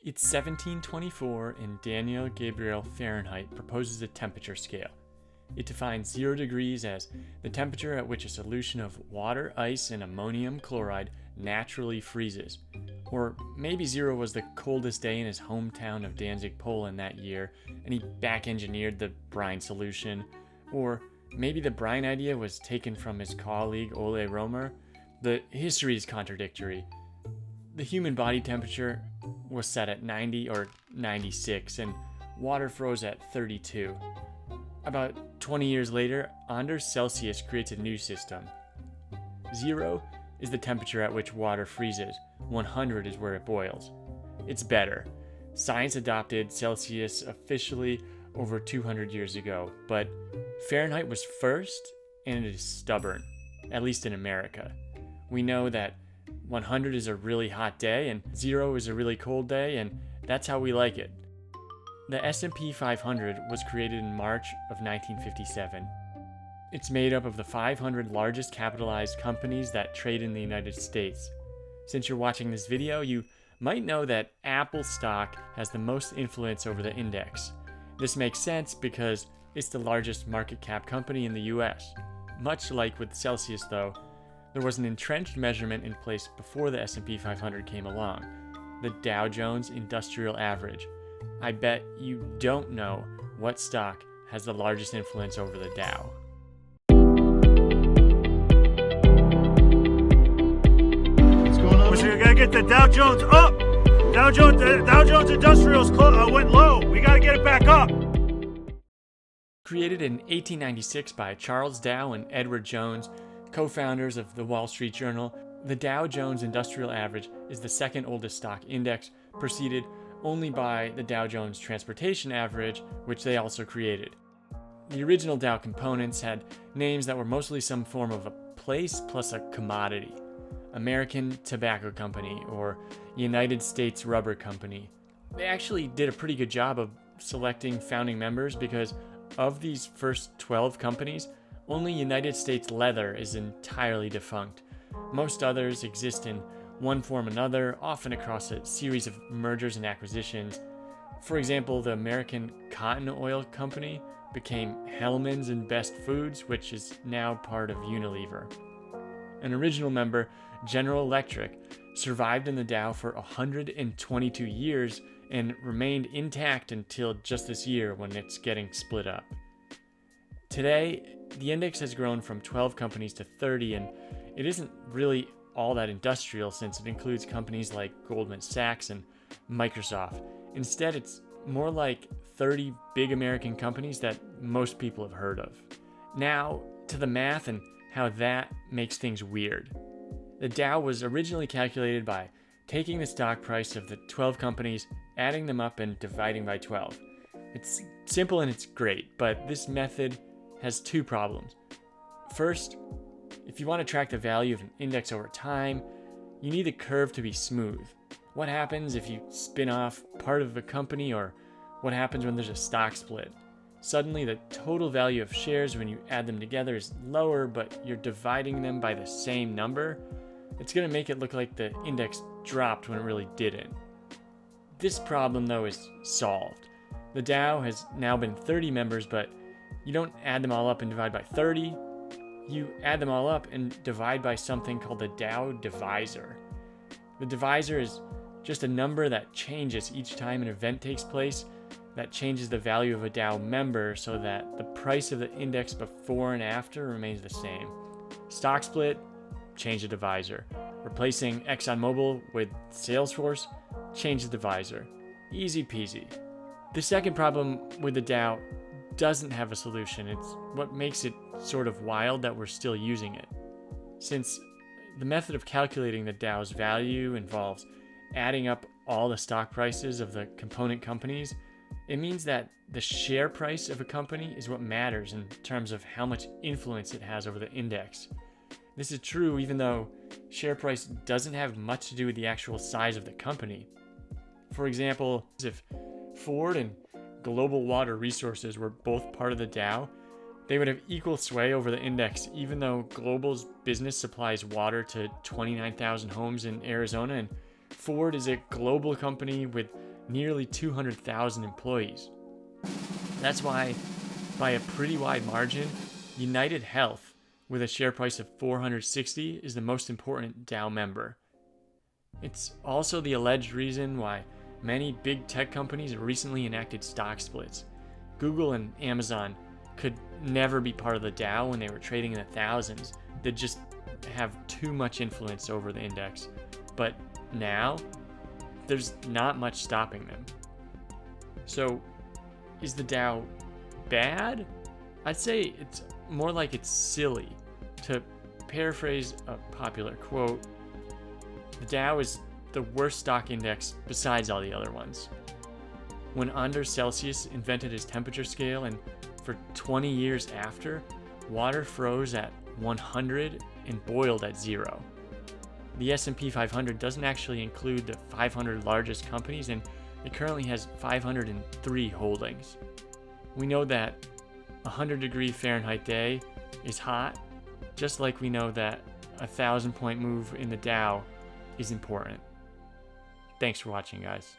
It's 1724 and Daniel Gabriel Fahrenheit proposes a temperature scale. It defines 0 degrees as the temperature at which a solution of water, ice, and ammonium chloride naturally freezes. Or maybe 0 was the coldest day in his hometown of Danzig, Poland that year, and he back-engineered the brine solution. Or maybe the brine idea was taken from his colleague Ole Romer. The history is contradictory. The human body temperature was set at 90 or 96, and water froze at 32. About 20 years later, Anders Celsius creates a new system. 0 is the temperature at which water freezes. 100 is where it boils. It's better. Science adopted Celsius officially over 200 years ago, but Fahrenheit was first, and it is stubborn, at least in America. We know that 100 is a really hot day and 0 is a really cold day, and that's how we like it. The S&P 500 was created in March of 1957. It's made up of the 500 largest capitalized companies that trade in the United States. Since you're watching this video, you might know that Apple stock has the most influence over the index. This makes sense because it's the largest market cap company in the US. Much like with Celsius though, there was an entrenched measurement in place before the S&P 500 came along, the Dow Jones Industrial Average. I bet you don't know what stock has the largest influence over the Dow. What's going on? We gotta get the Dow Jones up. The Dow Jones Industrials went low. We gotta get it back up. Created in 1896 by Charles Dow and Edward Jones, co-founders of the Wall Street Journal, the Dow Jones Industrial Average is the second oldest stock index, preceded only by the Dow Jones Transportation Average, which they also created. The original Dow components had names that were mostly some form of a place plus a commodity. American Tobacco Company or United States Rubber Company. They actually did a pretty good job of selecting founding members because of these first 12 companies, only United States Leather is entirely defunct. Most others exist in one form or another, often across a series of mergers and acquisitions. For example, the American Cotton Oil Company became Hellmann's and Best Foods, which is now part of Unilever. An original member, General Electric, survived in the Dow for 122 years and remained intact until just this year when it's getting split up. Today, the index has grown from 12 companies to 30, and it isn't really all that industrial since it includes companies like Goldman Sachs and Microsoft. Instead, it's more like 30 big American companies that most people have heard of. Now, to the math and how that makes things weird. The Dow was originally calculated by taking the stock price of the 12 companies, adding them up, and dividing by 12. It's simple and it's great, but this method has two problems. First, if you want to track the value of an index over time, you need the curve to be smooth. What happens if you spin off part of a company, or what happens when there's a stock split? Suddenly, the total value of shares when you add them together is lower, but you're dividing them by the same number. It's going to make it look like the index dropped when it really didn't. This problem, though, is solved. The Dow has now been 30 members, but you don't add them all up and divide by 30. You add them all up and divide by something called the Dow divisor. The divisor is just a number that changes each time an event takes place that changes the value of a Dow member so that the price of the index before and after remains the same. Stock split, change the divisor. Replacing ExxonMobil with Salesforce, change the divisor. Easy peasy. The second problem with the Dow doesn't have a solution. It's what makes it sort of wild that we're still using it. Since the method of calculating the Dow's value involves adding up all the stock prices of the component companies, it means that the share price of a company is what matters in terms of how much influence it has over the index. This is true even though share price doesn't have much to do with the actual size of the company. For example, if Ford and Global Water Resources were both part of the Dow, they would have equal sway over the index, even though Global's business supplies water to 29,000 homes in Arizona, and Ford is a global company with nearly 200,000 employees. That's why, by a pretty wide margin, United Health, with a share price of 460, is the most important Dow member. It's also the alleged reason why many big tech companies recently enacted stock splits. Google and Amazon could never be part of the Dow when they were trading in the thousands. They'd just have too much influence over the index. But now, there's not much stopping them. So, is the Dow bad? I'd say it's more like it's silly. To paraphrase a popular quote, the Dow is the worst stock index besides all the other ones. When Anders Celsius invented his temperature scale, and for 20 years after, water froze at 100 and boiled at 0. The S&P 500 doesn't actually include the 500 largest companies, and it currently has 503 holdings. We know that a 100-degree Fahrenheit day is hot, just like we know that a 1,000-point move in the Dow is important. Thanks for watching, guys.